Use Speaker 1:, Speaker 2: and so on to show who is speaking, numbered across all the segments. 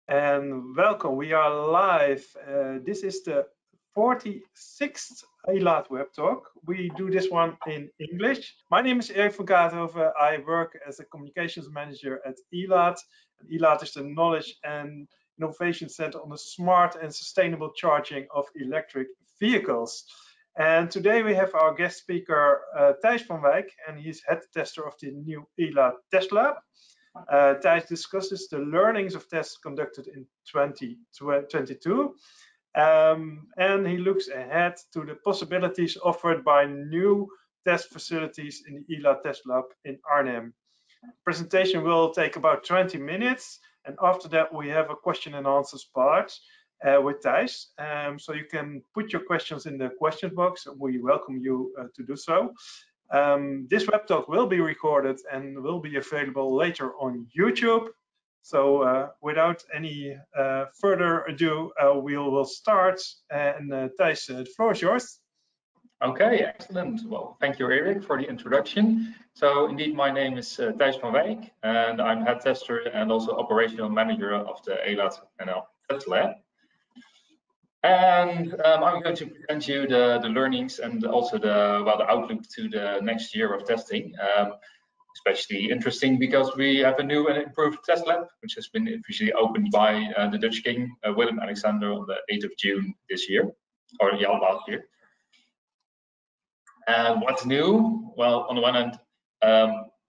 Speaker 1: and welcome. We are live. This is the 46th Elaad Webtalk. We do this one in English. My name is Erik van Kaathoven. I work as a communications manager at Elaad. Elaad is the knowledge and innovation center on the smart and sustainable charging of electric vehicles. And today we have our guest speaker, Thijs van Wijk, and he's head tester of the new Elaad Test Lab. Thijs discusses the learnings of tests conducted in 2022, and he looks ahead to the possibilities offered by new test facilities in the Elaad Test Lab in Arnhem. The presentation will take about 20 minutes, and after that we have a question and answers part with Thijs. So you can put your questions in the question box. We welcome you to do so. This web talk will be recorded and will be available later on YouTube. So without any further ado, we will start. And Thijs, the floor is yours.
Speaker 2: Okay, excellent. Well, thank you, Erik, for the introduction. So indeed, my name is Thijs van Wijk, and I'm head tester and also operational manager of the ElaadNL Test Lab. And I'm going to present you the learnings and also the outlook to the next year of testing. Especially interesting because we have a new and improved test lab, which has been officially opened by the Dutch King, Willem-Alexander, on the 8th of June this year, or yeah, last year. And what's new? Well, on the one hand,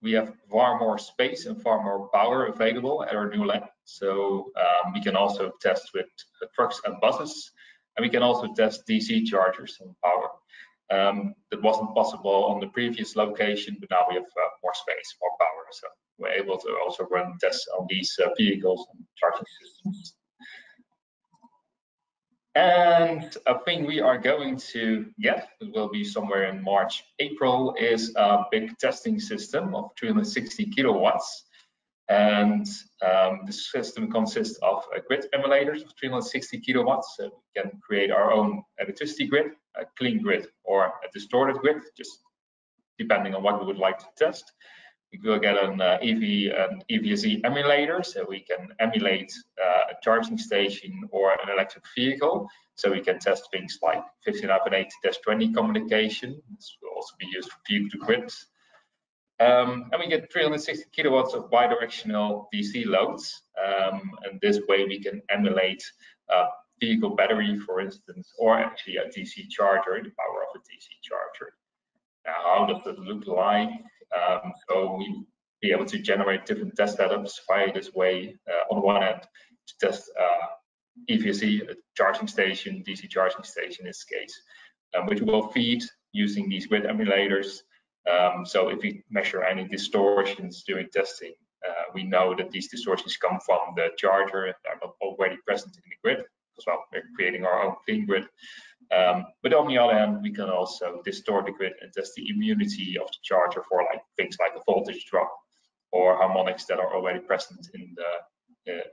Speaker 2: we have far more space and far more power available at our new lab. So we can also test with trucks and buses. And we can also test DC chargers and power. That wasn't possible on the previous location, but now we have more space, more power. So we're able to also run tests on these vehicles and charging systems. And a thing we are going to get, it will be somewhere in March, April, is a big testing system of 360 kilowatts. And this system consists of grid emulators of 360 kilowatts. So we can create our own electricity grid, a clean grid or a distorted grid, just depending on what we would like to test. We will get an EV and EVSE emulator, so we can emulate a charging station or an electric vehicle. So we can test things like 1580-20 communication. This will also be used for vehicle-to-grid. And we get 360 kilowatts of bidirectional DC loads, and this way we can emulate a vehicle battery, for instance, or actually a DC charger, the power of a DC charger. Now, how does it look like? So we'll be able to generate different test setups via this way. On one hand, to test EVSE, a charging station, DC charging station in this case, which will feed using these grid emulators. So if we measure any distortions during testing, we know that these distortions come from the charger and are not already present in the grid, because well, we're creating our own clean grid. But on the other hand, we can also distort the grid and test the immunity of the charger for like things like a voltage drop or harmonics that are already present in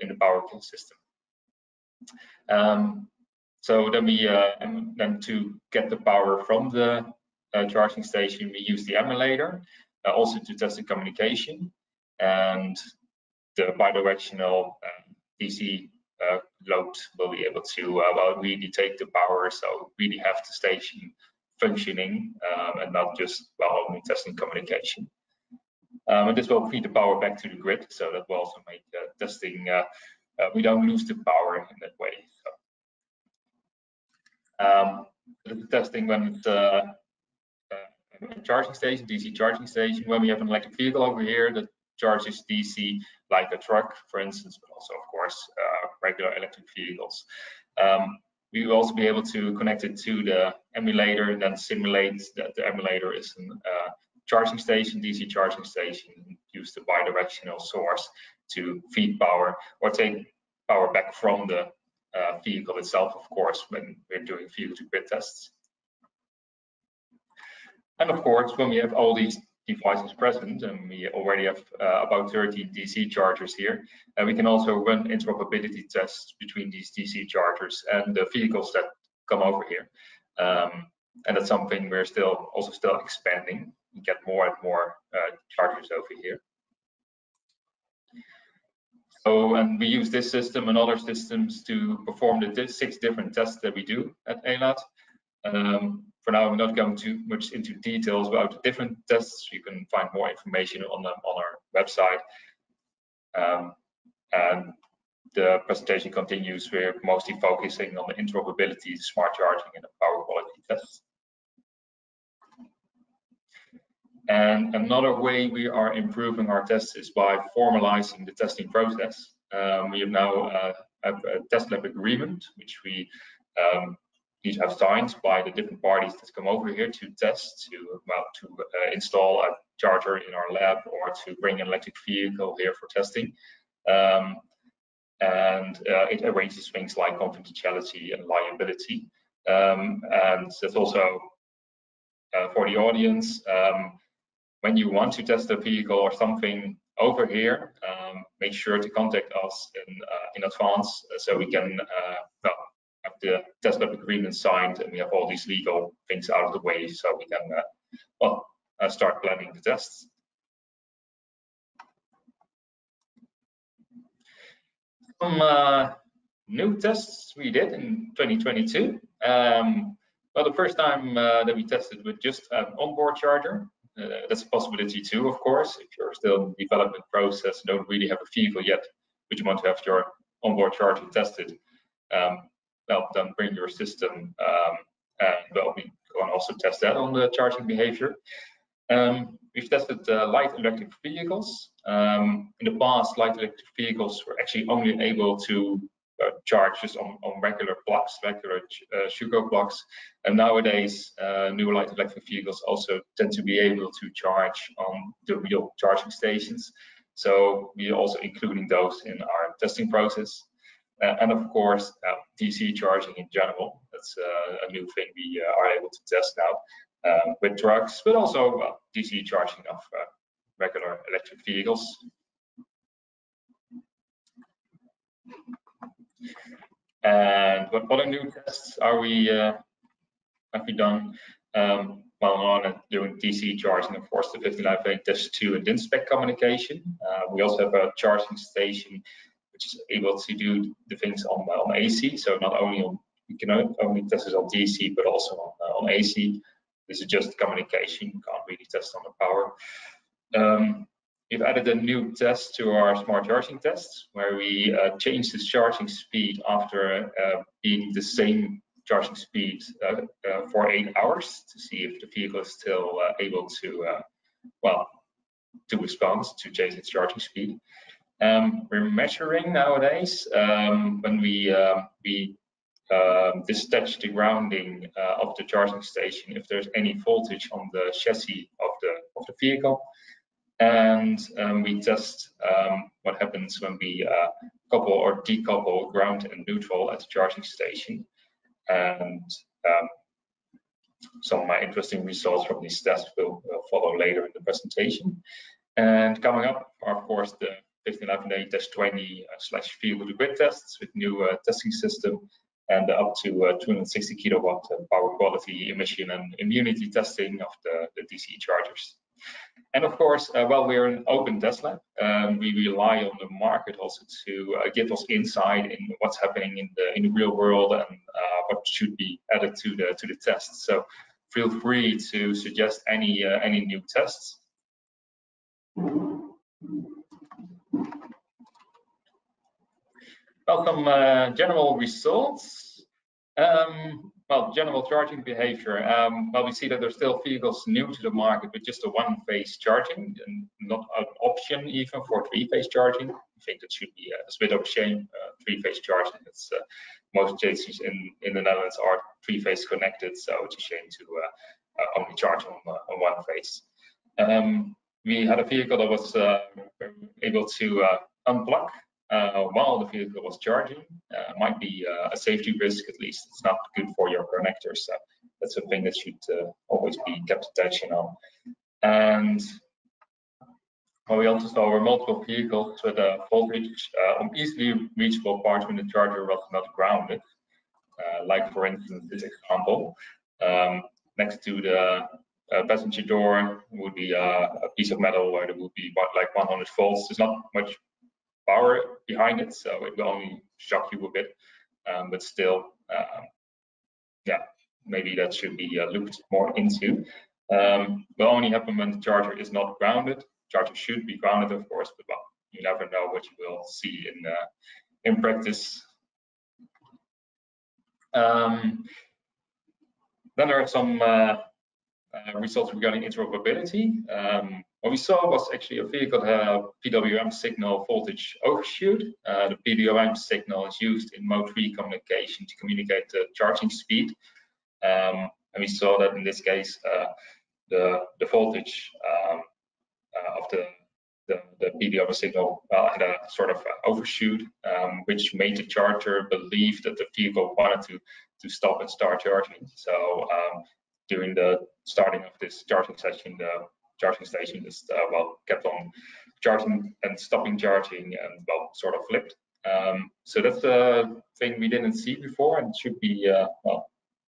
Speaker 2: the power system. So then we then to get the power from the charging station, we use the emulator also to test the communication, and the bidirectional DC load will be able to well, really take the power, so really have the station functioning and not just well, only testing communication. And this will feed the power back to the grid, so that will also make testing we don't lose the power in that way. So the testing when it's charging station, DC charging station, when we have an electric vehicle over here that charges DC like a truck, for instance, but also, of course, regular electric vehicles. We will also be able to connect it to the emulator and then simulate that the emulator is a charging station, DC charging station, and use the bidirectional source to feed power or take power back from the vehicle itself, of course, when we're doing vehicle-to-grid tests. And of course, when we have all these devices present, and we already have about 13 DC chargers here, and we can also run interoperability tests between these DC chargers and the vehicles that come over here. And that's something we're still expanding. We get more and more chargers over here. So, and we use this system and other systems to perform the 6 different tests that we do at Elaad. For now, I'm not going too much into details about the different tests. You can find more information on them on our website. And the presentation continues. We're mostly focusing on the interoperability, smart charging, and the power quality tests. And another way we are improving our tests is by formalizing the testing process. We have now a test lab agreement, which we need to have signed by the different parties that come over here to test, to install a charger in our lab, or to bring an electric vehicle here for testing. And it arranges things like confidentiality and liability. And that's also for the audience. When you want to test a vehicle or something over here, make sure to contact us in advance so we can have the test lab agreement signed and we have all these legal things out of the way so we can start planning the tests. Some new tests we did in 2022. Well, the first time that we tested with just an onboard charger. That's a possibility too, of course. If you're still in the development process, don't really have a vehicle yet, but you want to have your onboard charger tested, well, then bring your system, and well, we can also test that on the charging behavior. We've tested light electric vehicles. In the past, light electric vehicles were actually only able to charge just on regular plugs, regular sugar plugs. And nowadays, new light electric vehicles also tend to be able to charge on the real charging stations. So we are also including those in our testing process. And of course, DC charging in general. That's a new thing we are able to test now with trucks, but also DC charging of regular electric vehicles. And what other new tests are we have we done? Well, on doing DC charging, of course, the 59V Test 2 and DIN spec communication. We also have a charging station which is able to do the things on AC. So not only on, you can only test it on DC, but also on AC. This is just communication. You can't really test on the power. We've added a new test to our smart charging tests, where we change the charging speed after being the same charging speed for 8 hours to see if the vehicle is still able to, well, to respond to change its charging speed. We're measuring nowadays when we dispatch the grounding of the charging station if there's any voltage on the chassis of the vehicle. And we test what happens when we couple or decouple ground and neutral at the charging station. And some interesting results from these tests will follow later in the presentation. And coming up are, of course, the 1511A Test 20 / vehicle to grid tests with new testing system, and up to 260 kilowatt power quality, emission, and immunity testing of the DC chargers. And of course, well, we're an open test lab. We rely on the market also to give us insight in what's happening in the real world and what should be added to the tests. So feel free to suggest any new tests. Well, some general results. Well, general charging behavior. Well, we see that there's still vehicles new to the market with just a one-phase charging, and not an option even for three-phase charging. I think that should be a bit of a shame. Three-phase charging. It's most stations in the Netherlands are three-phase connected, so it's a shame to only charge on one phase. We had a vehicle that was able to unplug while the vehicle was charging. Might be a safety risk, at least it's not good for your connectors. So that's a thing that should always be kept attention on. And well, we also saw multiple vehicles with a voltage on easily reachable parts when the charger was not grounded. Like for instance, this example, next to the passenger door would be a piece of metal where there would be like 100 volts. There's not much power behind it, so it will only shock you a bit, but still, yeah, maybe that should be looked more into. Will only happen when the charger is not grounded. Charger should be grounded, of course, but well, you never know what you will see in practice. Then there are some results regarding interoperability. What we saw was actually a vehicle had a PWM signal voltage overshoot. The PWM signal is used in Mode 3 communication to communicate the charging speed. And we saw that in this case, the voltage of the PWM signal had a sort of overshoot, which made the charger believe that the vehicle wanted to stop and start charging. So during the starting of this charging session, the charging station just well kept on charging and stopping charging, and well sort of flipped. So that's a thing we didn't see before, and should be well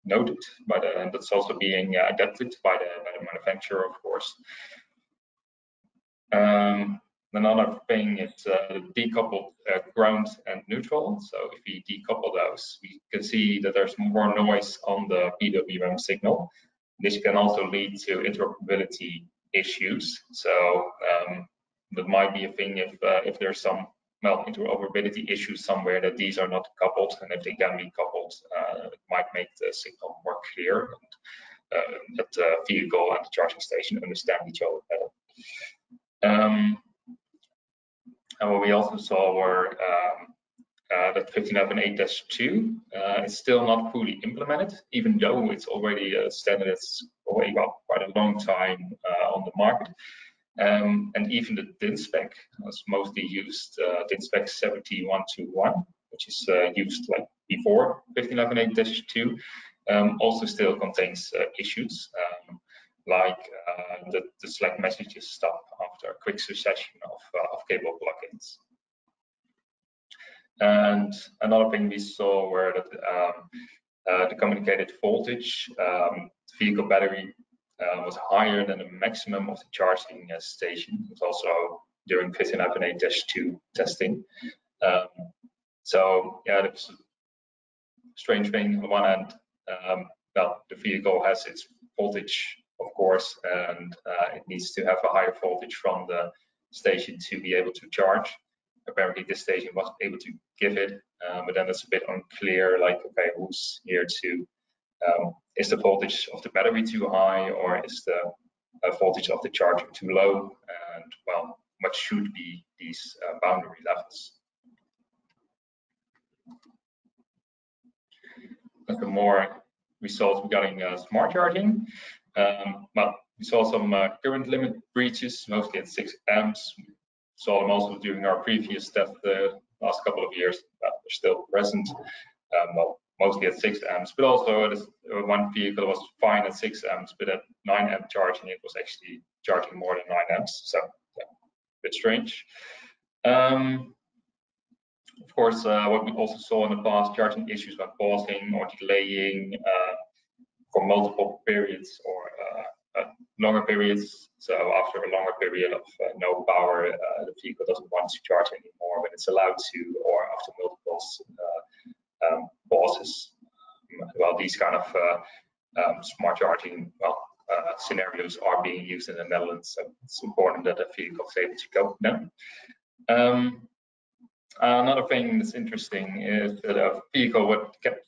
Speaker 2: noted by the, and that's also being adapted by the manufacturer, of course. Another thing is decoupled ground and neutral. So if we decouple those, we can see that there's more noise on the PWM signal. This can also lead to interoperability issues. So that might be a thing if there's some well interoperability issues somewhere that these are not coupled, and if they can be coupled, it might make the signal more clear, and that the vehicle and the charging station understand each other better. And what we also saw were that 15.8-2 is still not fully implemented, even though it's already a standard that's already quite a long time on the market. And even the DIN spec was mostly used, DIN spec 7121, which is used like before 15.8-2, also still contains issues. Like the Slack messages stop after a quick succession of cable plugins. And another thing we saw were that the communicated voltage, vehicle battery was higher than the maximum of the charging station. It was also during 15.8-2 testing. So yeah, that's a strange thing. On the one hand, well, the vehicle has its voltage, of course, and it needs to have a higher voltage from the station to be able to charge. Apparently this station wasn't able to give it, but then it's a bit unclear, like, okay, who's here to, is the voltage of the battery too high, or is the voltage of the charger too low? And well, what should be these boundary levels? Like more results regarding smart charging. Well, we saw some current limit breaches, mostly at 6 amps. Saw them also during our previous test the last couple of years. They're still present, well, mostly at 6 amps, but also this, one vehicle was fine at 6 amps, but at 9 amp charging, it was actually charging more than 9 amps. So yeah, a bit strange. Of course, what we also saw in the past, charging issues by pausing or delaying for multiple periods or longer periods. So after a longer period of no power, the vehicle doesn't want to charge anymore when it's allowed to, or after multiple pauses. Well, these kind of smart charging scenarios are being used in the Netherlands, so it's important that the vehicle is able to cope with them. Another thing that's interesting is that a vehicle kept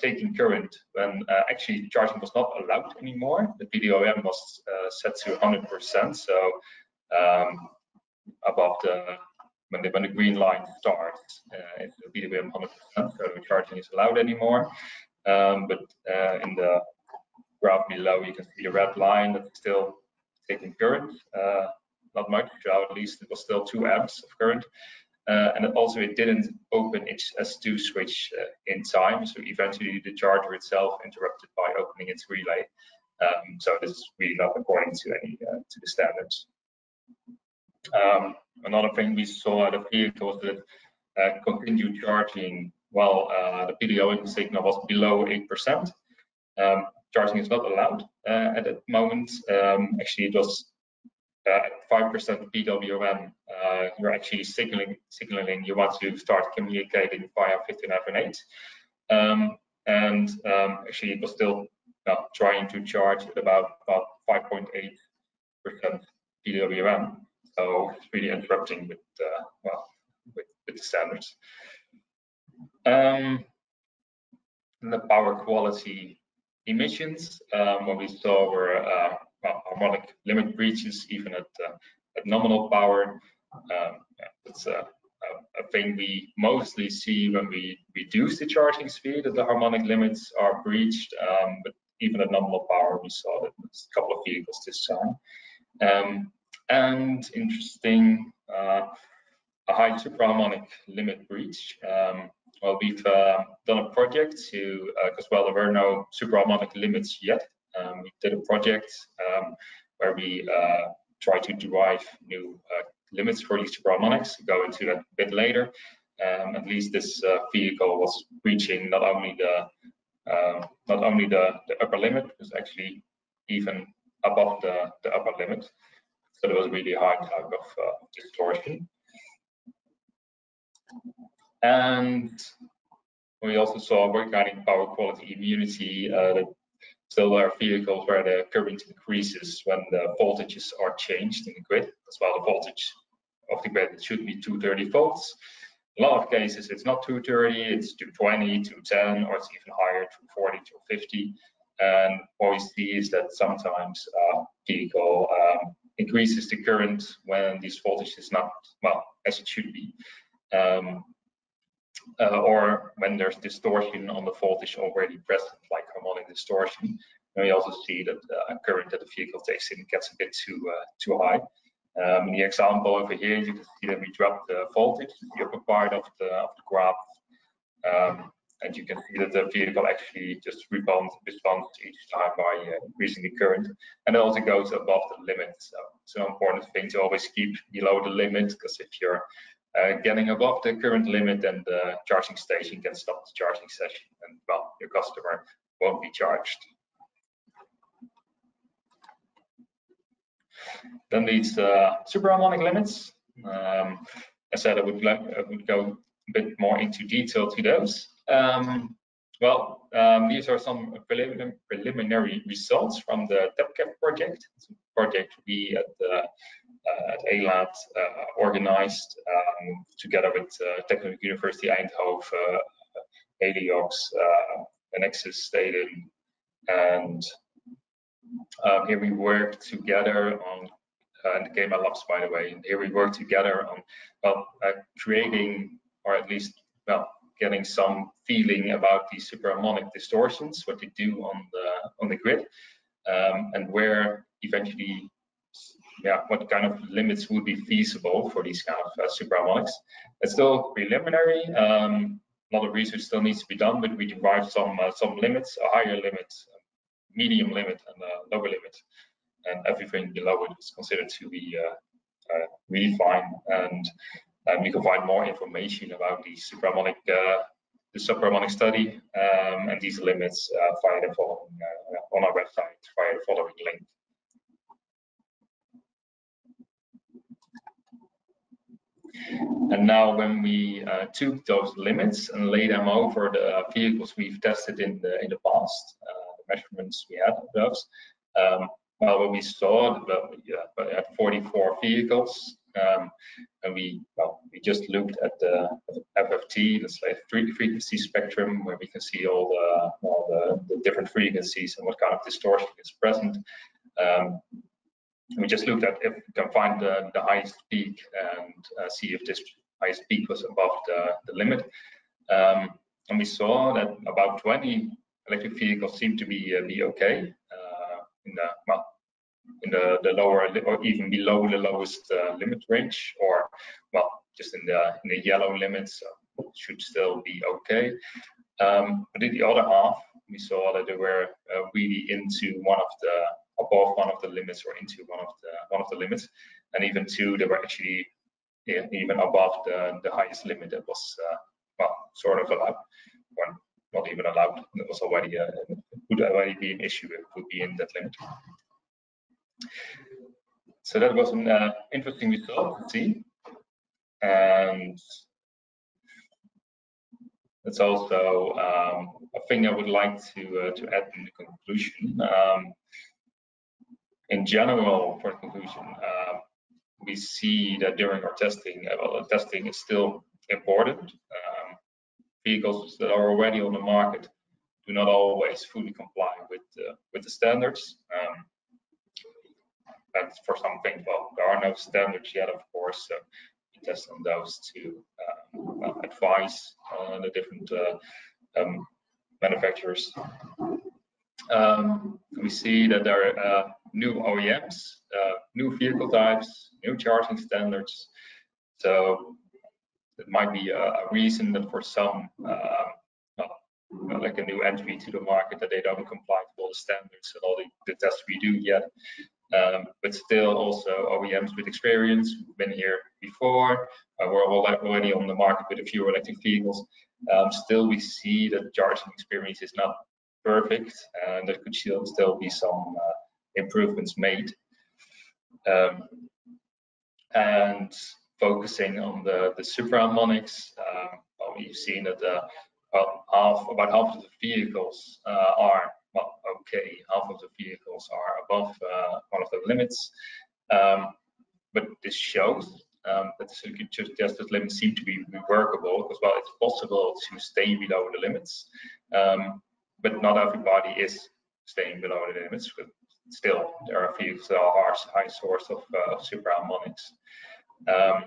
Speaker 2: taking current when actually charging was not allowed anymore. The PWM was set to 100%, so above when the green line starts, it's the PWM 100%, so the charging is allowed anymore. But in the graph below, you can see a red line that's still taking current. Not much, so at least it was still 2 amps of current. And also it didn't open its S2 switch in time, so eventually the charger itself interrupted by opening its relay. So this is really not according to any to the standards. Another thing we saw at the vehicle was that continued charging while the PWM signal was below 8%. Charging is not allowed at that moment. Actually, it was at 5% PWM, you're actually signaling you want to start communicating via 15F8. Actually, it was still trying to charge at about 5.8% PWM. So it's really interrupting with the standards. And the power quality emissions, what we saw were harmonic limit breaches, even at nominal power. It's a thing we mostly see when we reduce the charging speed, that the harmonic limits are breached. But even at nominal power, we saw that there's a couple of vehicles this time. And interesting, a high supraharmonic limit breach. Well, we've done a project to, because there were no supraharmonic limits yet. We did a project where we tried to derive new limits for these supraharmonics. Go into that a bit later. At least this vehicle was reaching not only the upper limit, it was actually even above the upper limit. So there was a really high type of distortion. And we also saw regarding power quality immunity that still there are vehicles where the current increases when the voltages are changed in the grid. As well, the voltage of the grid should be 230 volts. In a lot of cases, it's not 230, it's 220, 210, or it's even higher, 240, 250. And what we see is that sometimes vehicle increases the current when this voltage is not as it should be. Or when there's distortion on the voltage already present, like harmonic distortion. And we also see that the current that the vehicle takes in gets a bit too high. In the example over here, you can see that we dropped the voltage, the upper part of the graph, and you can see that the vehicle actually just responds each time by increasing the current, and it also goes above the limit. So it's an important thing to always keep below the limit, because if you're getting above the current limit, then the charging station can stop the charging session, and your customer won't be charged. Then these supraharmonic limits. I said I would go a bit more into detail to those. These are some preliminary results from the TEPCAP project. It's a project we at Elaad organized together with Technical University Eindhoven, ADOX, Nexus Stadium, and here we worked together on, and the Game Labs, by the way. And here we worked together on creating, or at least getting some feeling about these supraharmonic distortions, what they do on the grid, and where eventually, what kind of limits would be feasible for these kind of supraharmonics. It's still preliminary. A lot of research still needs to be done, but we derived some limits, a higher limit, medium limit, and a lower limit, and everything below it is considered to be really fine. And we can find more information about the supraharmonic study and these limits via the following on our website via the following link. And now, when we took those limits and laid them over the vehicles we've tested in the past, the measurements we had of those, what we saw, we had 44 vehicles, and we just looked at the FFT, that's like frequency spectrum, where we can see all the different frequencies and what kind of distortion is present. We just looked at if we can find the highest peak and see if this highest peak was above the limit. And we saw that about 20 electric vehicles seem to be okay in the lower, or even below the lowest limit range, or just in the yellow limits, so it should still be okay. But in the other half, we saw that they were really into above one of the limits, or into one of the limits, and even two, they were actually even above the highest limit that was sort of allowed, or not even allowed. It was already would already be an issue if it would be in that limit. So that was an interesting result to see, and that's also a thing I would like to add in the conclusion. In general, for the conclusion, we see that during our testing, testing is still important. Vehicles that are already on the market do not always fully comply with the standards. And for some things, well, there are no standards yet, of course. So we test on those to advise the different manufacturers. We see that there are new OEMs, new vehicle types, new charging standards. So it might be a reason that for some, like a new entry to the market, that they don't comply with all the standards and all the tests we do yet. But still also OEMs with experience, who've been here before, we're already on the market with a few electric vehicles. Still we see that the charging experience is not perfect, and there could still be some improvements made. And focusing on the superharmonics, well, we've seen that about half of the vehicles are okay, half of the vehicles are above one of the limits, but this shows that the suggested limits seem to be workable, because well, it's possible to stay below the limits, but not everybody is staying below the limits. But still, there are vehicles that are high source of superharmonics, and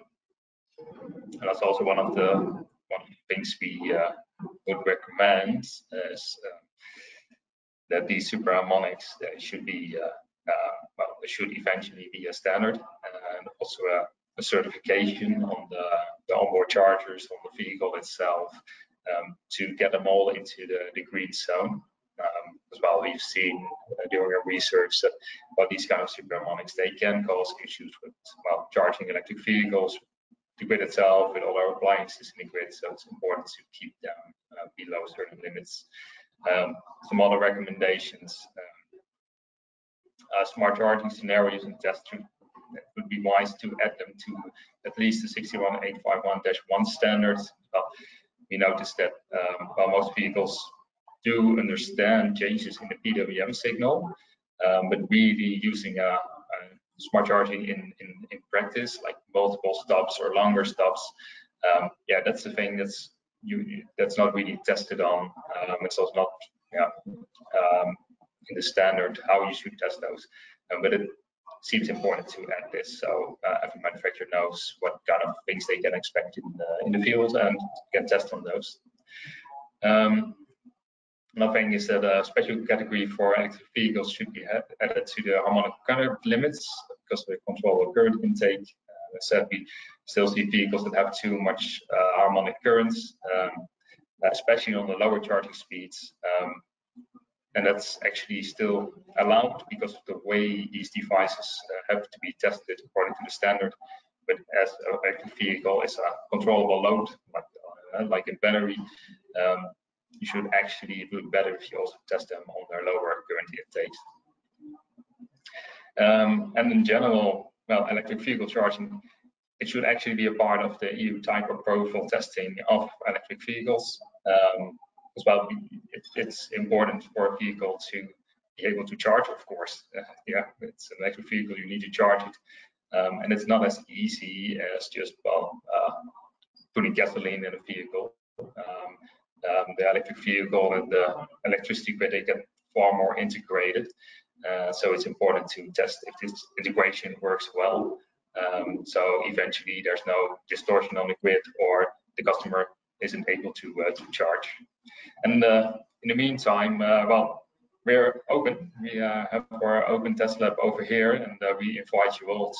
Speaker 2: that's also one of the things we would recommend is that these superharmonics should be well, they should eventually be a standard, and also a certification on the onboard chargers on the vehicle itself, to get them all into the green zone. As well, we've seen during our research that about these kind of superharmonics, they can cause issues with well, charging electric vehicles, the grid itself, with all our appliances in the grid. So it's important to keep them below certain limits. Some other recommendations: smart charging scenarios and tests. It would be wise to add them to at least the 61851-1 standards. Well, we noticed that while most vehicles do understand changes in the PWM signal, but really using a smart charging in practice, like multiple stops or longer stops, yeah, that's the thing that's not really tested on. It's also not in the standard how you should test those, but it seems important to add this, so every manufacturer knows what kind of things they can expect in the field and can test on those. Another thing is that a special category for electric vehicles should be added to the harmonic current limits, because we control the current intake. As I said, we still see vehicles that have too much harmonic currents, especially on the lower charging speeds. And that's actually still allowed because of the way these devices have to be tested according to the standard. But as an electric vehicle is a controllable load, like a battery, you should actually do it better if you also test them on their lower current intakes. And in general, well, electric vehicle charging, it should actually be a part of the EU type approval testing of electric vehicles. As well, it's important for a vehicle to be able to charge, of course. Yeah, it's an electric vehicle, you need to charge it. And it's not as easy as just, well, putting gasoline in a vehicle. The electric vehicle and the electricity grid, they get far more integrated. So it's important to test if this integration works well. So eventually there's no distortion on the grid, or the customer isn't able to charge. And in the meantime, well, we're open. We have our open test lab over here, and we invite you all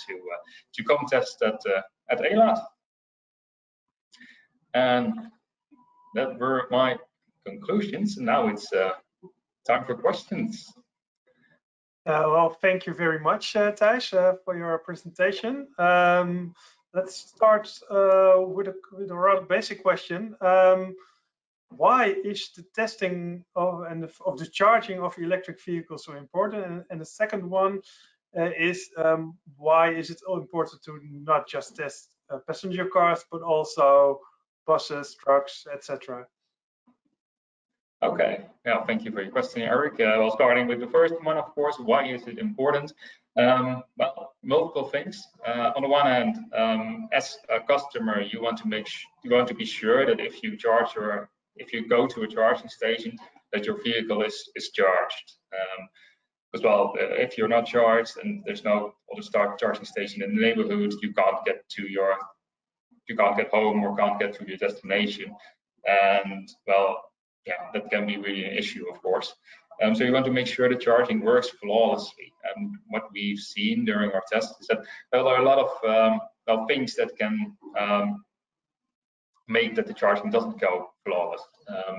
Speaker 2: to come test at Elaad. And that were my conclusions. Now it's time for questions.
Speaker 1: Well, thank you very much, Thijs, for your presentation. Let's start with a rather basic question. Why is the testing of the charging of electric vehicles so important? And the second one, is why is it important to not just test passenger cars, but also buses, trucks, etc.?
Speaker 2: Okay, yeah, thank you for your question, Eric. Well, starting with the first one, of course, why is it important? Well, multiple things. On the one hand, as a customer, you want to be sure that if you charge or if you go to a charging station, that your vehicle is charged. As well, if you're not charged and there's no other charging station in the neighborhood, you can't get home or can't get to your destination. And well, yeah, that can be really an issue, of course. So you want to make sure the charging works flawlessly. And what we've seen during our tests is that there are a lot of things that can make that the charging doesn't go flawless.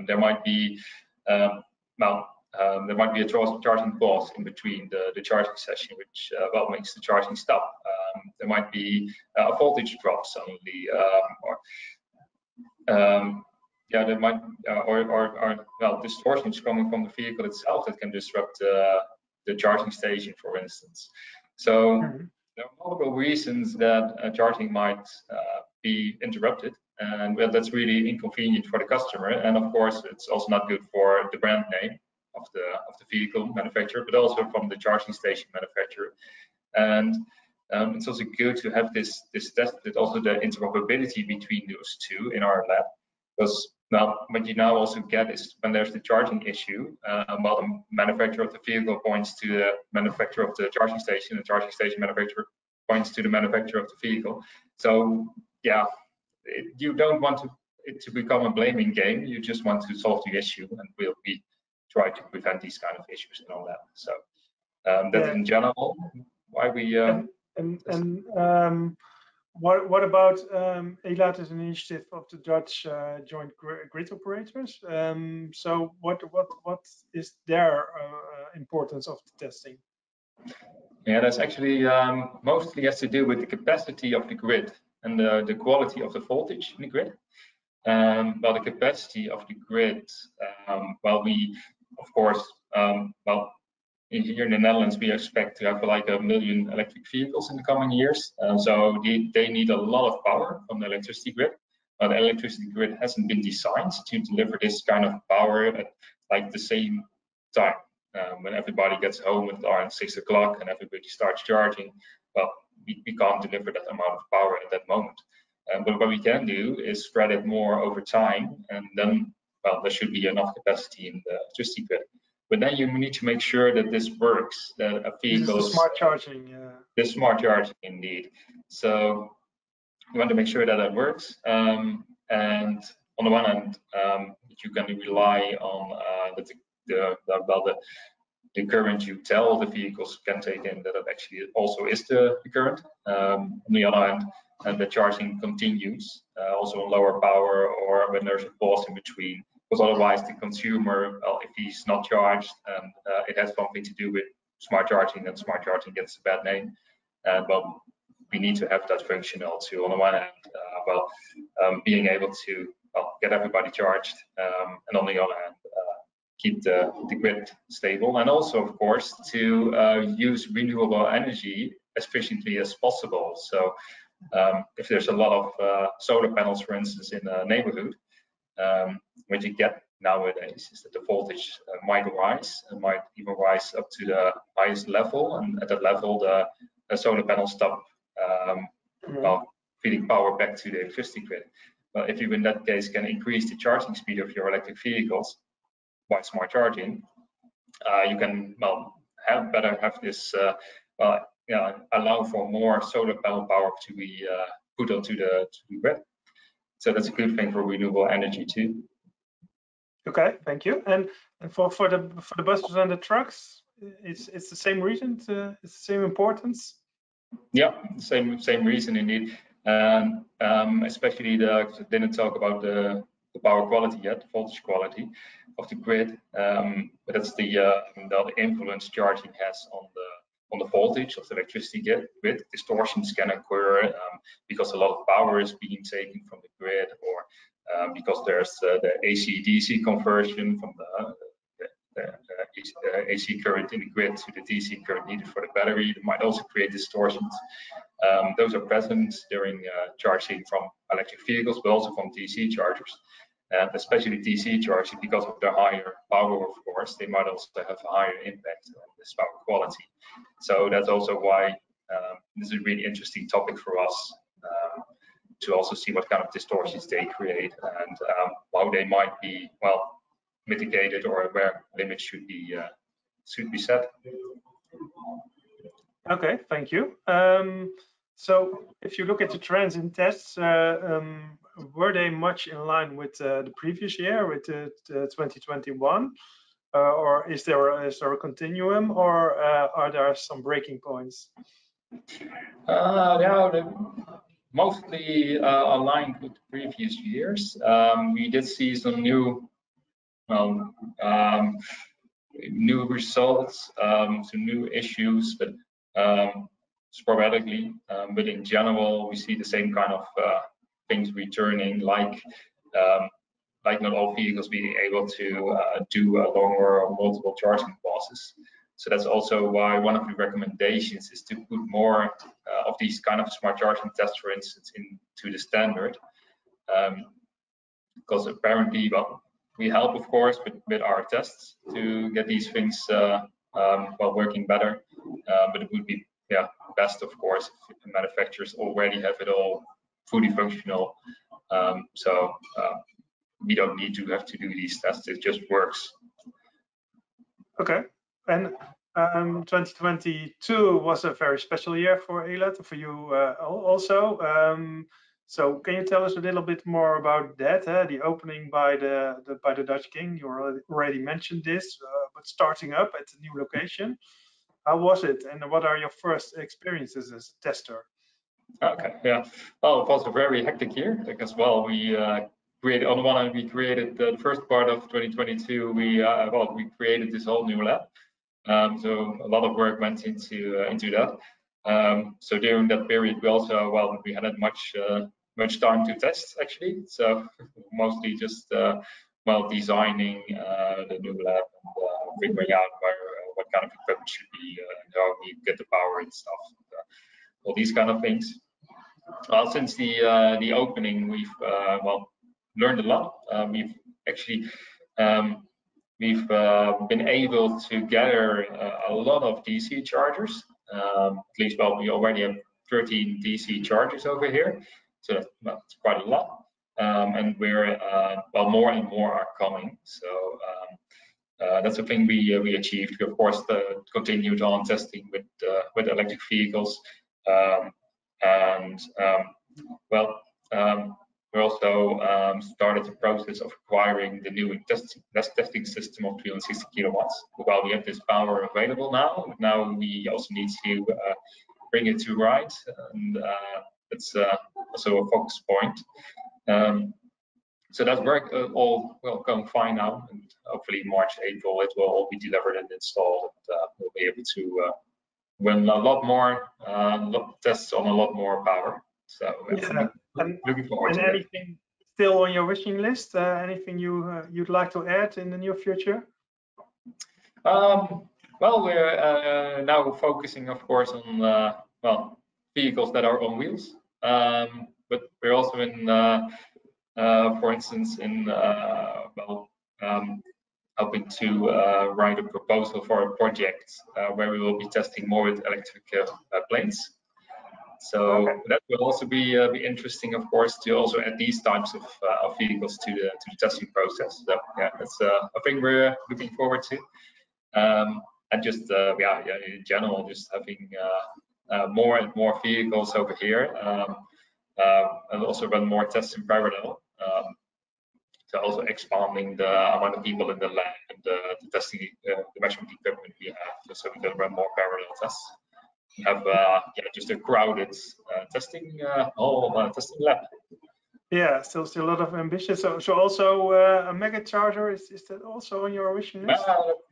Speaker 2: There might be there might be a charging pause in between the charging session, which well makes the charging stop. There might be a voltage drop suddenly, yeah, there might or well, distortions coming from the vehicle itself that can disrupt the charging station, for instance. So there are multiple reasons that charging might be interrupted, and well, that's really inconvenient for the customer. And of course, it's also not good for the brand name of the vehicle manufacturer, but also from the charging station manufacturer. And it's also good to have this tested, also the interoperability between those two in our lab, because now what you now also get is when there's the charging issue, well, the manufacturer of the vehicle points to the manufacturer of the charging station, the charging station manufacturer points to the manufacturer of the vehicle. So yeah, you don't want it to become a blaming game. You just want to solve the issue, and we'll try to prevent these kind of issues and all that. So that's in general why we.
Speaker 1: What about Elaad is an initiative of the Dutch joint grid operators. So what is their importance of the testing?
Speaker 2: Yeah, that's actually mostly has to do with the capacity of the grid and the quality of the voltage in the grid. Well, the capacity of the grid, well, we, of course, well, here in the Netherlands, we expect to have like 1 million electric vehicles in the coming years. So they need a lot of power from the electricity grid. But the electricity grid hasn't been designed to deliver this kind of power at like the same time. When everybody gets home at 6 o'clock and everybody starts charging, well, we can't deliver that amount of power at that moment. But what we can do is spread it more over time, and then, well, there should be enough capacity in the electricity grid. But then you need to make sure that this works, that a vehicle
Speaker 1: is smart charging.
Speaker 2: The smart charging, indeed. So you want to make sure that that works. And on the one hand, you can rely on the current you tell the vehicles can take in, that it actually also is the current. On the other hand, and the charging continues, also on lower power or when there's a pause in between. Because otherwise the consumer, well, if he's not charged and it has something to do with smart charging, then smart charging gets a bad name. But we need to have that functional too. On the one hand, being able to get everybody charged, and on the other hand, keep the grid stable, and also, of course, to use renewable energy as efficiently as possible. So if there's a lot of solar panels, for instance, in a neighborhood, what you get nowadays is that the voltage might rise and might even rise up to the highest level, and at that level the solar panels stop feeding power back to the electricity grid. Well, if you in that case can increase the charging speed of your electric vehicles by smart charging, you can have this allow for more solar panel power to be put onto the grid. So that's a good thing for renewable energy too.
Speaker 1: Okay, thank you. And for the buses and the trucks, it's the same reason. It's the same importance.
Speaker 2: Yeah, same reason indeed. Especially I didn't talk about the power quality yet, the voltage quality of the grid, but that's the influence charging has on the voltage of the electricity grid. Distortions can occur because a lot of power is being taken from the grid, or because there's the AC/DC conversion from the AC current in the grid to the DC current needed for the battery. It might also create distortions. Those are present during charging from electric vehicles, but also from DC chargers. And especially DC charging, because of their higher power, of course, they might also have a higher impact on this power quality. So that's also why this is a really interesting topic for us, to also see what kind of distortions they create and how they might be, well, mitigated, or where limits should be set.
Speaker 1: Okay, thank you. So if you look at the trends in tests, were they much in line with the previous year, with 2021? Or is there a continuum, or are there some breaking points?
Speaker 2: Yeah, mostly aligned with the previous years. We did see some new, new results, some new issues, but sporadically. But in general, we see the same kind of things returning, like not all vehicles being able to do a longer or multiple charging passes. So that's also why one of the recommendations is to put more of these kind of smart charging tests, for instance, into the standard. Because apparently, well, we help, of course, with our tests to get these things working better. But it would be best, of course, if the manufacturers already have it all fully functional. So we don't need to have to do these tests. It just works.
Speaker 1: Okay. And 2022 was a very special year for Elaad, for you also. So can you tell us a little bit more about that? The opening by the Dutch King. You already mentioned this, but starting up at the new location. How was it, and what are your first experiences as a tester?
Speaker 2: Okay, yeah. Well, it was a very hectic year because, well, we created, on the one hand, we created the first part of 2022. We created this whole new lab. So a lot of work went into that. So during that period, we also, well, we hadn't much time to test actually. So mostly just designing the new lab and figuring out what kind of equipment should be, and how we get the power and stuff, all these kind of things. Well, since the opening, we've learned a lot. We've actually we've been able to gather a lot of DC chargers. At least, well, we already have 13 DC chargers over here, so that's quite a lot. And we're more and more are coming. So that's the thing we achieved. We of course continued on testing with electric vehicles, we also started the process of acquiring the new testing system of 360 kilowatts. While we have this power available now we also need to bring it to right, and it's also a focus point. So that work all will come fine now, and hopefully March, April it will all be delivered and installed, and we'll be able to run a lot more tests on a lot more power. So looking forward to
Speaker 1: anything that. Still on your wishing list? Anything you'd like to add in the near future?
Speaker 2: Well, we're now focusing, of course, on vehicles that are on wheels, but we're also in, for instance, in helping to write a proposal for a project where we will be testing more with electric planes. So that will also be interesting, of course, to also add these types of vehicles to the testing process. So yeah, that's a thing we're looking forward to. And just in general, just having more and more vehicles over here, and also run more tests in parallel. So also expanding the amount of people in the lab and the testing, the measurement equipment we have, so we can run more parallel tests. Have just a crowded testing testing lab.
Speaker 1: Yeah, still a lot of ambition. So also a mega charger, is that also on your wishing list?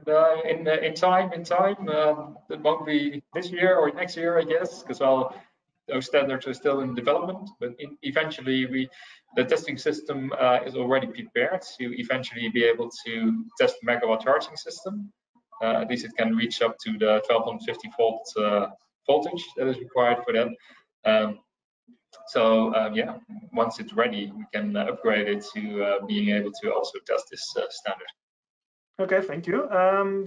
Speaker 2: In time, it won't be this year or next year, I guess, because those standards are still in development. But eventually, the testing system is already prepared to eventually be able to test the megawatt charging system. At least it can reach up to the 1250 volt voltage that is required for that. Yeah, once it's ready, we can upgrade it to being able to also test this standard.
Speaker 1: Okay, thank you.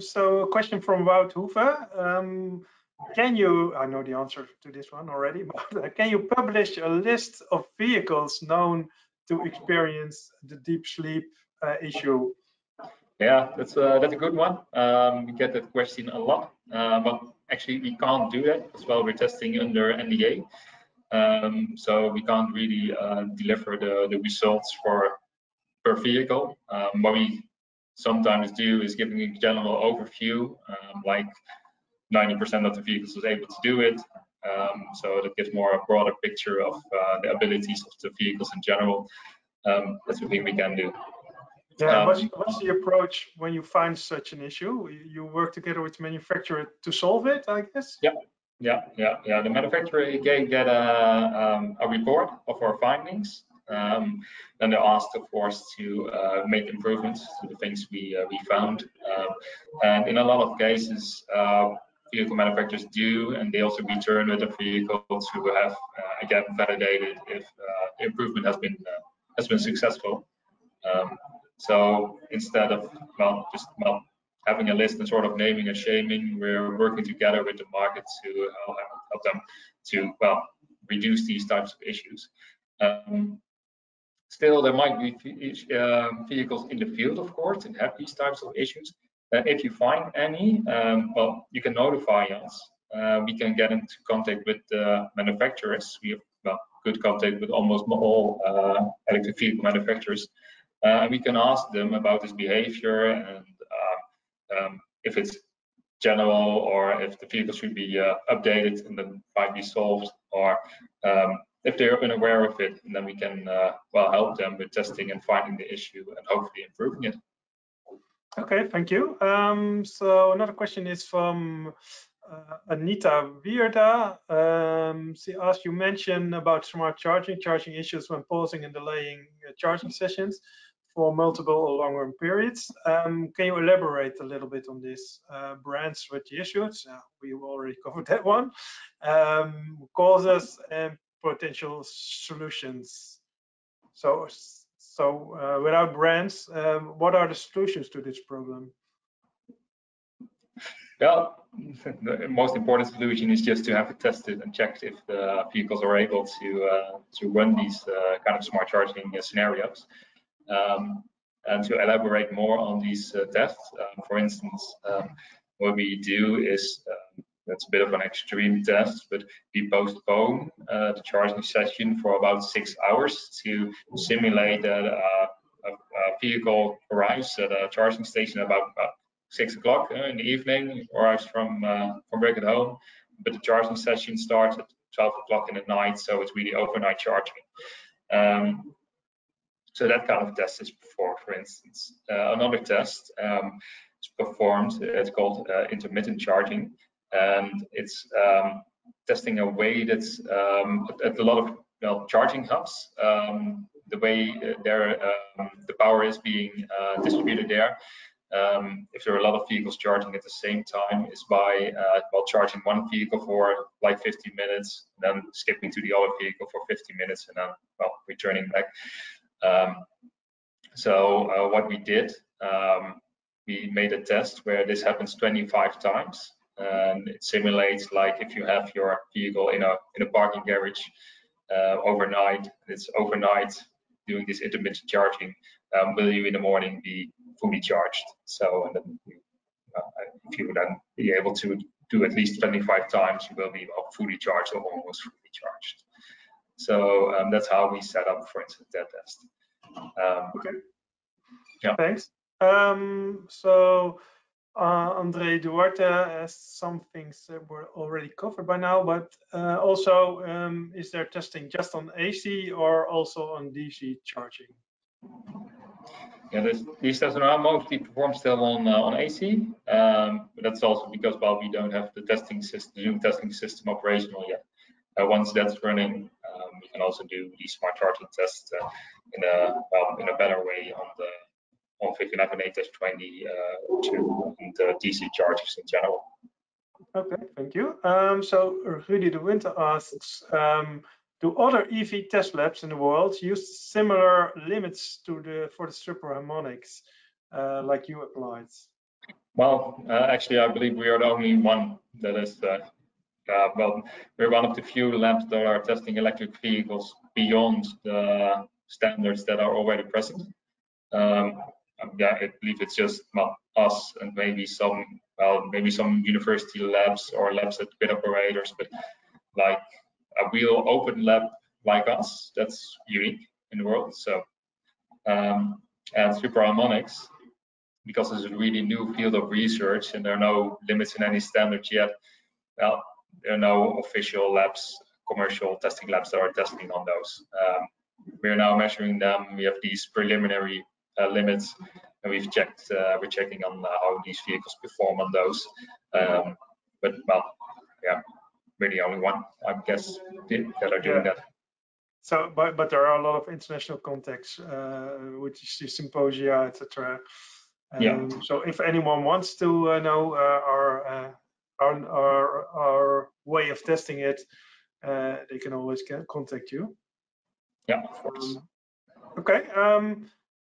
Speaker 1: So a question from Wout Hoeve. Can you, I know the answer to this one already, but can you publish a list of vehicles known to experience the deep sleep issue?
Speaker 2: Yeah, that's a good one. We get that question a lot, but actually we can't do that as well. We're testing under NDA, so we can't really deliver the results for per vehicle. What we sometimes do is giving a general overview, like 90% of the vehicles is able to do it. So that gives more a broader picture of the abilities of the vehicles in general. That's what we can do.
Speaker 1: Yeah, what's the approach when you find such an issue? You work together with the manufacturer to solve it, I guess?
Speaker 2: Yeah. The manufacturer get a report of our findings. Then they're asked, of course, to make improvements to the things we found. And in a lot of cases, vehicle manufacturers do, and they also return with the vehicle to have again validated if improvement has been successful. So instead of just having a list and sort of naming and shaming, we're working together with the market to help them to reduce these types of issues. Still, there might be vehicles in the field, of course, that have these types of issues. If you find any, you can notify us. We can get into contact with the manufacturers. We have good contact with almost all electric vehicle manufacturers. And we can ask them about this behavior and if it's general or if the vehicle should be updated and then might be solved, or if they're unaware of it, and then we can help them with testing and finding the issue and hopefully improving it.
Speaker 1: Okay, thank you. So another question is from Anita Weerda. She asked, you mentioned about smart charging issues when pausing and delaying charging sessions for multiple or longer periods. Can you elaborate a little bit on this? Brands with the issues, we already covered that one. Causes and potential solutions. So without brands, what are the solutions to this problem?
Speaker 2: Well, the most important solution is just to have it tested and checked if the vehicles are able to run these kind of smart charging scenarios. And to elaborate more on these tests, for instance, what we do is, that's a bit of an extreme test, but we postpone the charging session for about 6 hours to simulate that a vehicle arrives at a charging station about 6 o'clock in the evening, arrives from work at home, but the charging session starts at 12 o'clock in the night, so it's really overnight charging. So that kind of test is performed, for instance. Another test is performed, it's called intermittent charging, and it's testing a way that's at a lot of charging hubs, the way the power is being distributed there. If there are a lot of vehicles charging at the same time, is by charging one vehicle for like 50 minutes, then skipping to the other vehicle for 50 minutes, and then returning back. So what we did, we made a test where this happens 25 times, and it simulates like if you have your vehicle in a parking garage overnight. It's overnight doing this intermittent charging. Will you in the morning be fully charged? So, and then if you would then be able to do at least 25 times, you will be fully charged or almost fully charged. So that's how we set up, for instance, that test.
Speaker 1: Okay.
Speaker 2: Yeah.
Speaker 1: Thanks. So Andre Duarte asked some things that were already covered by now, but also is there testing just on AC or also on DC charging?
Speaker 2: Yeah, these tests are mostly performed still on AC, but that's also because we don't have the new testing system operational yet. Once that's running, we can also do these smart charging tests in a better way on 511A-20 and DC chargers in general.
Speaker 1: Okay, thank you. So Rudy de Winter asks, do other EV test labs in the world use similar limits for the super harmonics like you applied?
Speaker 2: Well, actually, I believe we are the only one that is. Well, we're one of the few labs that are testing electric vehicles beyond the standards that are already present. Yeah, I believe it's just us and maybe some university labs or labs at grid operators, but like a real open lab like us, that's unique in the world. So, and super harmonics, because it's a really new field of research and there are no limits in any standards yet. Well, there are no official labs, commercial testing labs that are testing on those. We are now measuring them. We have these preliminary limits, and we're checking on how these vehicles perform on those. But well, yeah, we're the only one, I guess, that are doing that.
Speaker 1: So, but there are a lot of international contacts, which is the symposia, etc.
Speaker 2: Yeah.
Speaker 1: So if anyone wants to know our way of testing it, they can always contact you.
Speaker 2: Yeah, of course.
Speaker 1: Okay.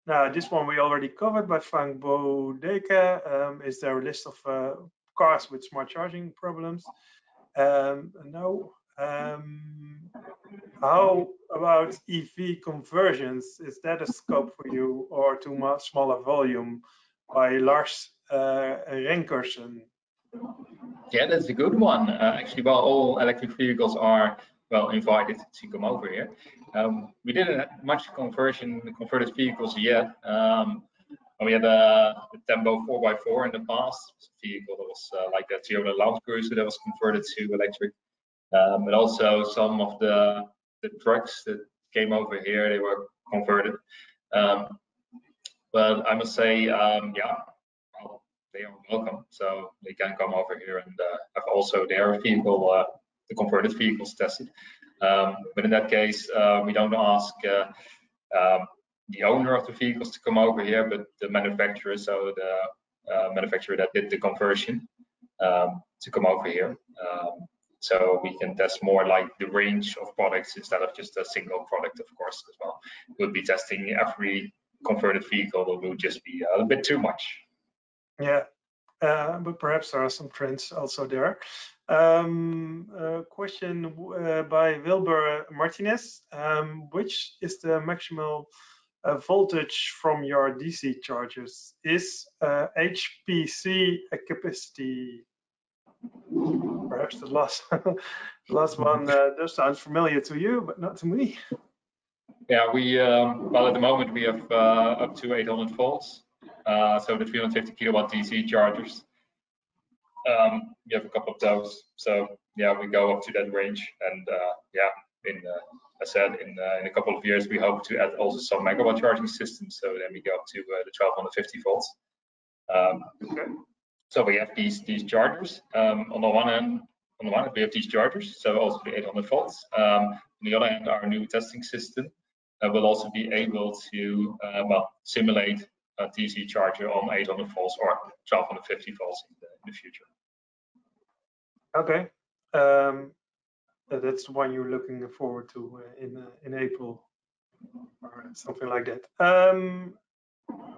Speaker 1: Now this one we already covered by Frank Bodeke. Is there a list of cars with smart charging problems? No. How about EV conversions? Is that a scope for you, or too much smaller volume? By Lars Renkersen.
Speaker 2: Yeah, that's a good one. Actually, well, all electric vehicles are invited to come over here. We didn't have much converted vehicles yet. We had a Tembo 4x4 in the past. It's a vehicle that was like a Toyota Land Cruiser that was converted to electric. But also some of the trucks that came over here, they were converted. But I must say, yeah, well, they are welcome. So they can come over here and have also their vehicle, the converted vehicles tested. But in that case, we don't ask the owner of the vehicles to come over here, but the manufacturer, so the manufacturer that did the conversion, to come over here. So we can test more like the range of products instead of just a single product, of course, as well. We'll be testing every converted vehicle, that will just be a bit too much.
Speaker 1: Yeah, but perhaps there are some trends also there. Question by Wilbur Martinez. Which is the maximal voltage from your DC chargers? Is HPC a capacity? Perhaps the last one does sound familiar to you, but not to me.
Speaker 2: Yeah, we well, at the moment we have up to 800 volts, so the 350 kilowatt DC chargers. We have a couple of those, so yeah, we go up to that range, and yeah, I said in a couple of years we hope to add also some megawatt charging systems, so then we go up to the 1250 volts. So we have these chargers. On the one hand, we have these chargers, so also the 800 volts. On the other hand, our new testing system will also be able to simulate a DC charger on 800 volts or 1250 volts in the future.
Speaker 1: Okay, that's the one you're looking forward to in April or something like that.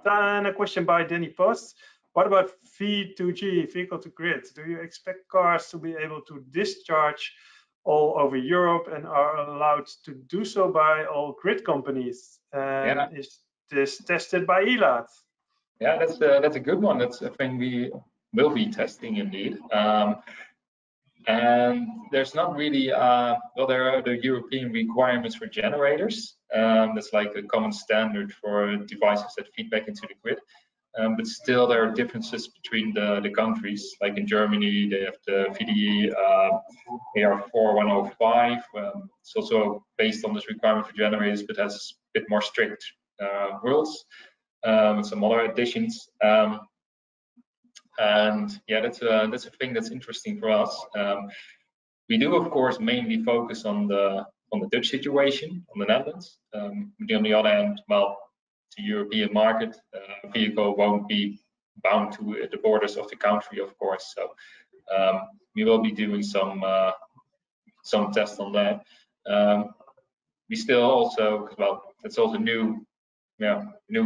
Speaker 1: Then a question by Danny Post. What about V2G, vehicle to grid? Do you expect cars to be able to discharge all over Europe and are allowed to do so by all grid companies?
Speaker 2: Yeah.
Speaker 1: Is this tested by Elaad?
Speaker 2: Yeah, that's a good one. That's a thing we will be testing indeed. And there's not really, well, there are the European requirements for generators. That's like a common standard for devices that feed back into the grid. But still, there are differences between the countries. Like in Germany, they have the VDE AR4105. It's also based on this requirement for generators, but has a bit more strict rules with some other additions. And yeah, that's a thing that's interesting for us. We do, of course, mainly focus on the Dutch situation, on the Netherlands. On the other hand, well, to European market. Vehicle won't be bound to the borders of the country, of course. So we will be doing some tests on that. We still also, well, that's also new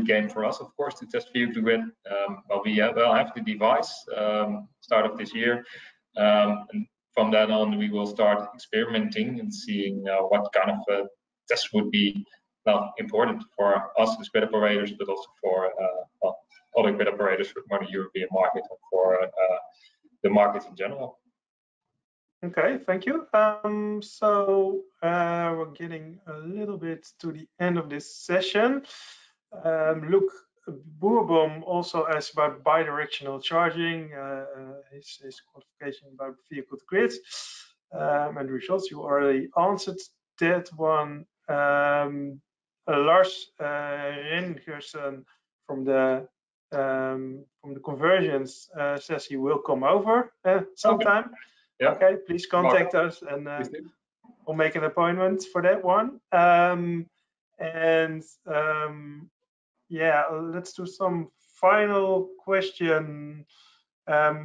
Speaker 2: game for us, of course, to test vehicle grid. But we will have the device start of this year, and from then on we will start experimenting and seeing what kind of tests would be important for us as grid operators, but also for other grid operators for the European market and for the market in general.
Speaker 1: Okay, thank you. So we're getting a little bit to the end of this session. Luc Boerbom also asked about bidirectional charging, his qualification about vehicle to grid, and results. You already answered that one. Lars Rengersen from the conversions says he will come over sometime. Okay. Yeah. Okay, please contact us and we'll make an appointment for that one. Yeah, let's do some final question. Yeah,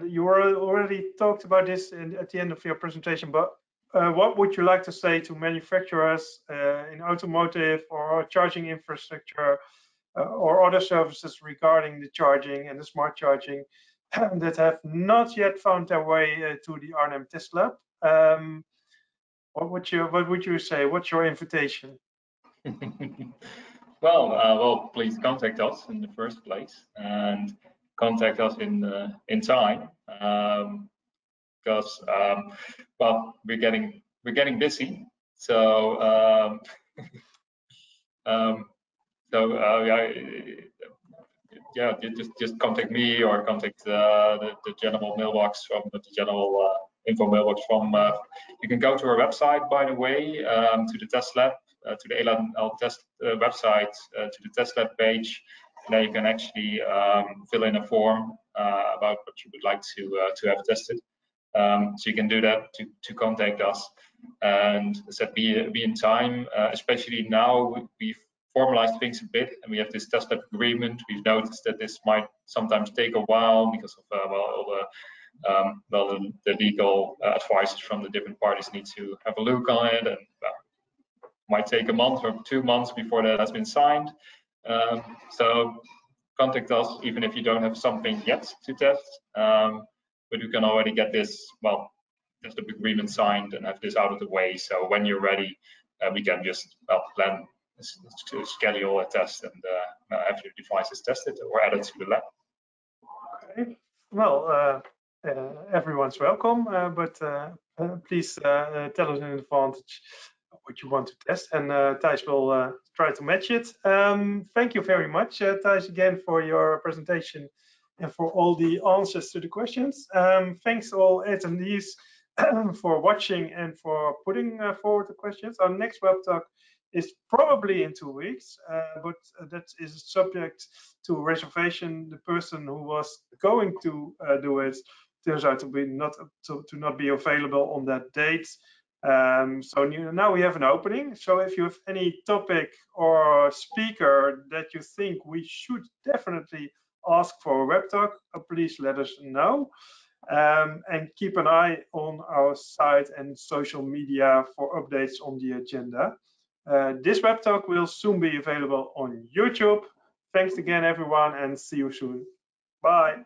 Speaker 1: you already talked about this at the end of your presentation, but what would you like to say to manufacturers in automotive or charging infrastructure or other services regarding the charging and the smart charging that have not yet found their way to the ElaadNL Test Lab? What would you say? What's your invitation?
Speaker 2: Well, please contact us in the first place, and contact us in time, because well, we're getting busy. So yeah, just contact me or contact the general mailbox from the general info mailbox from. You can go to our website, by the way, to the test lab, to the ElaadNL Test website, to the test lab page. And there you can actually fill in a form about what you would like to have tested. So you can do that to contact us, and as I said, be in time. Especially now we've formalized things a bit, and we have this test lab agreement. We've noticed that this might sometimes take a while because of all the legal advices from the different parties need to have a look on it, and might take a month or 2 months before that has been signed. So contact us even if you don't have something yet to test, but you can already get this test lab agreement signed and have this out of the way. So when you're ready, we can just plan to schedule a test and have your devices tested or added to the lab.
Speaker 1: Okay. Well, everyone's welcome, but please tell us in advance what you want to test, and Thijs will try to match it. Thank you very much, Thijs, again for your presentation and for all the answers to the questions. Thanks all attendees for watching and for putting forward the questions. Our next web talk is probably in 2 weeks, but that is subject to reservation. The person who was going to do it turns out to not be available on that date. So now we have an opening. So if you have any topic or speaker that you think we should definitely ask for a web talk, please let us know. And keep an eye on our site and social media for updates on the agenda. This web talk will soon be available on YouTube. Thanks again, everyone, and see you soon. Bye.